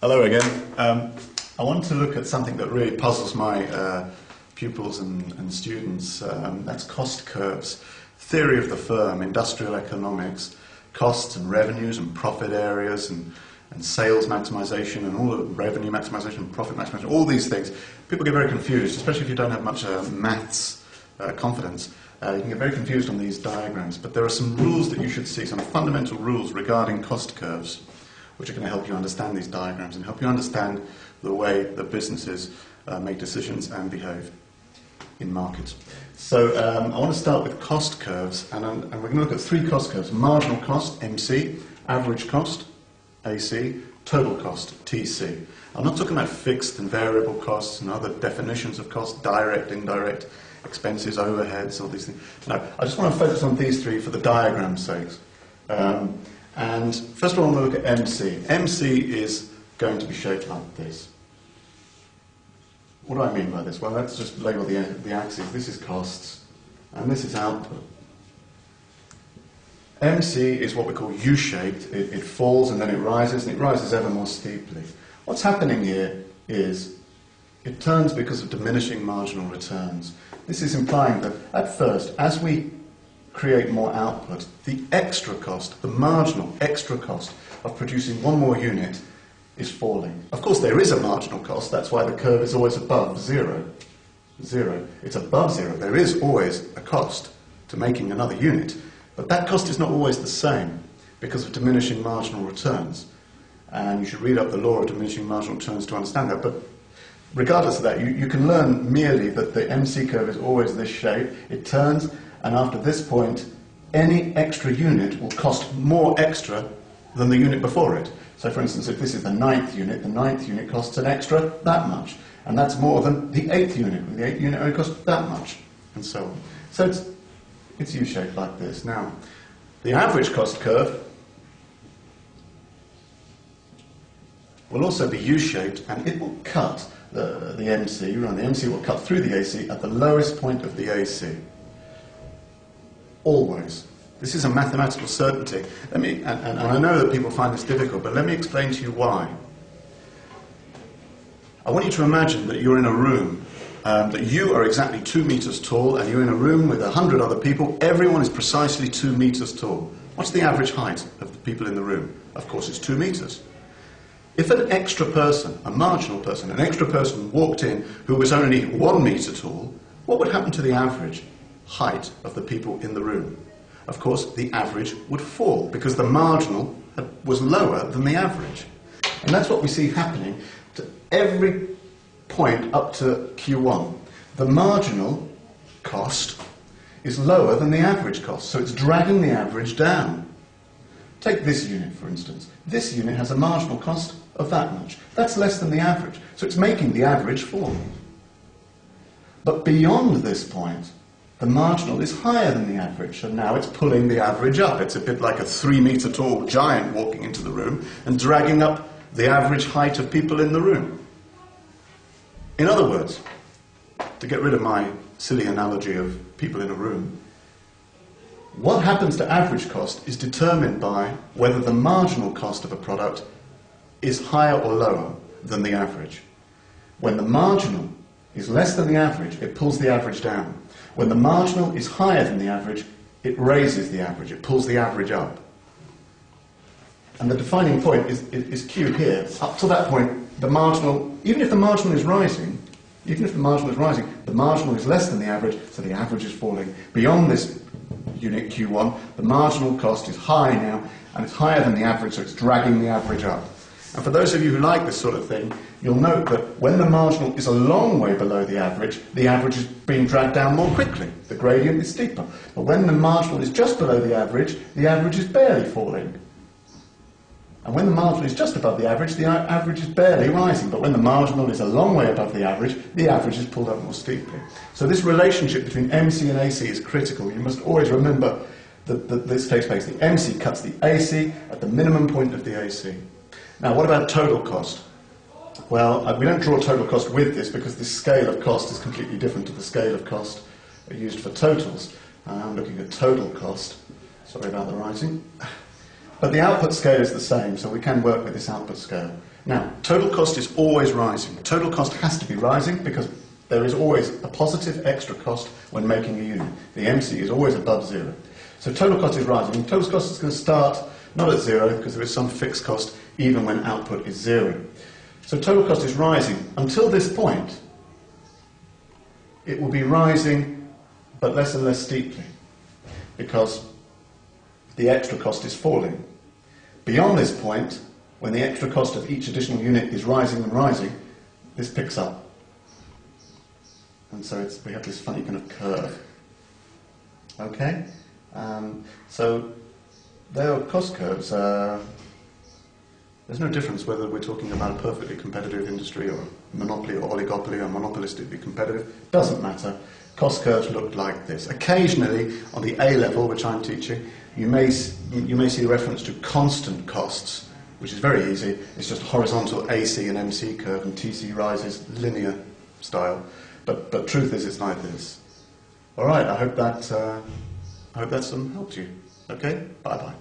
Hello again. I want to look at something that really puzzles my pupils and students. That's cost curves. Theory of the firm, industrial economics, costs and revenues and profit areas and sales maximization and all the revenue maximization, profit maximization, all these things. People get very confused, especially if you don't have much maths confidence. You can get very confused on these diagrams, but there are some rules that you should see, some fundamental rules regarding cost curves, which are going to help you understand these diagrams and help you understand the way that businesses make decisions and behave in markets. So I want to start with cost curves, and we're going to look at three cost curves: marginal cost, MC, average cost, AC, total cost, TC. I'm not talking about fixed and variable costs and other definitions of cost, direct, indirect, expenses, overheads, all these things. No, I just want to focus on these three for the diagram's sake. And first of all, I want to look at MC. MC is going to be shaped like this. What do I mean by this? Well, let's just label the axes. This is costs, and this is output. MC is what we call U-shaped. It falls and then it rises, and it rises ever more steeply. What's happening here is it turns because of diminishing marginal returns. This is implying that at first, as we create more output, the extra cost, the marginal extra cost of producing one more unit is falling. Of course, there is a marginal cost. That's why the curve is always above zero. It's above zero. There is always a cost to making another unit. But that cost is not always the same because of diminishing marginal returns. And you should read up the law of diminishing marginal returns to understand that. But regardless of that, you can learn merely that the MC curve is always this shape. It turns, and after this point, any extra unit will cost more extra than the unit before it. So for instance, if this is the ninth unit costs an extra that much. And that's more than the eighth unit. The eighth unit only costs that much, and so on. So it's U-shaped like this. Now, the average cost curve will also be U-shaped, and it will cut the MC, and the MC will cut through the AC at the lowest point of the AC. Always. This is a mathematical certainty. And I know that people find this difficult, but let me explain to you why. I want you to imagine that you're in a room, that you are exactly 2 meters tall, and you're in a room with 100 other people. Everyone is precisely 2 meters tall. What's the average height of the people in the room? Of course, it's 2 meters. If an extra person, a marginal person, an extra person walked in who was only 1 meter tall, what would happen to the average height of the people in the room? Of course, the average would fall because the marginal was lower than the average. And that's what we see happening to every point up to Q1. The marginal cost is lower than the average cost, so it's dragging the average down. Take this unit, for instance. This unit has a marginal cost of that much. That's less than the average, so it's making the average fall. But beyond this point, the marginal is higher than the average, and now it's pulling the average up. It's a bit like a 3 meter tall giant walking into the room and dragging up the average height of people in the room. In other words, to get rid of my silly analogy of people in a room, what happens to average cost is determined by whether the marginal cost of a product is higher or lower than the average. When the marginal is less than the average, it pulls the average down. When the marginal is higher than the average, it raises the average, it pulls the average up. And the defining point is Q here. Up to that point, the marginal, even if the marginal is rising, the marginal is less than the average, so the average is falling. Beyond this unit Q1, the marginal cost is high now, and it's higher than the average, so it's dragging the average up. And for those of you who like this sort of thing, you'll note that when the marginal is a long way below the average is being dragged down more quickly. The gradient is steeper. But when the marginal is just below the average is barely falling. And when the marginal is just above the average is barely rising. But when the marginal is a long way above the average is pulled up more steeply. So this relationship between MC and AC is critical. You must always remember that this takes place. The MC cuts the AC at the minimum point of the AC. Now, what about total cost? Well, we don't draw total cost with this because the scale of cost is completely different to the scale of cost used for totals. I'm looking at total cost. Sorry about the writing. But the output scale is the same, so we can work with this output scale. Now, total cost is always rising. Total cost has to be rising because there is always a positive extra cost when making a unit. The MC is always above zero. So total cost is rising. And total cost is going to start not at zero because there is some fixed cost even when output is zero. So total cost is rising. Until this point, it will be rising but less and less steeply because the extra cost is falling. Beyond this point, when the extra cost of each additional unit is rising and rising, this picks up. And so we have this funny kind of curve. Okay? So there are cost curves. There's no difference whether we're talking about a perfectly competitive industry or monopoly or oligopoly or monopolistically competitive. Doesn't matter. Cost curves look like this. Occasionally, on the A level, which I'm teaching, you may see a reference to constant costs, which is very easy. It's just a horizontal AC and MC curve, and TC rises linear style. But truth is, it's like this. All right. I hope that's helped you. Okay. Bye bye.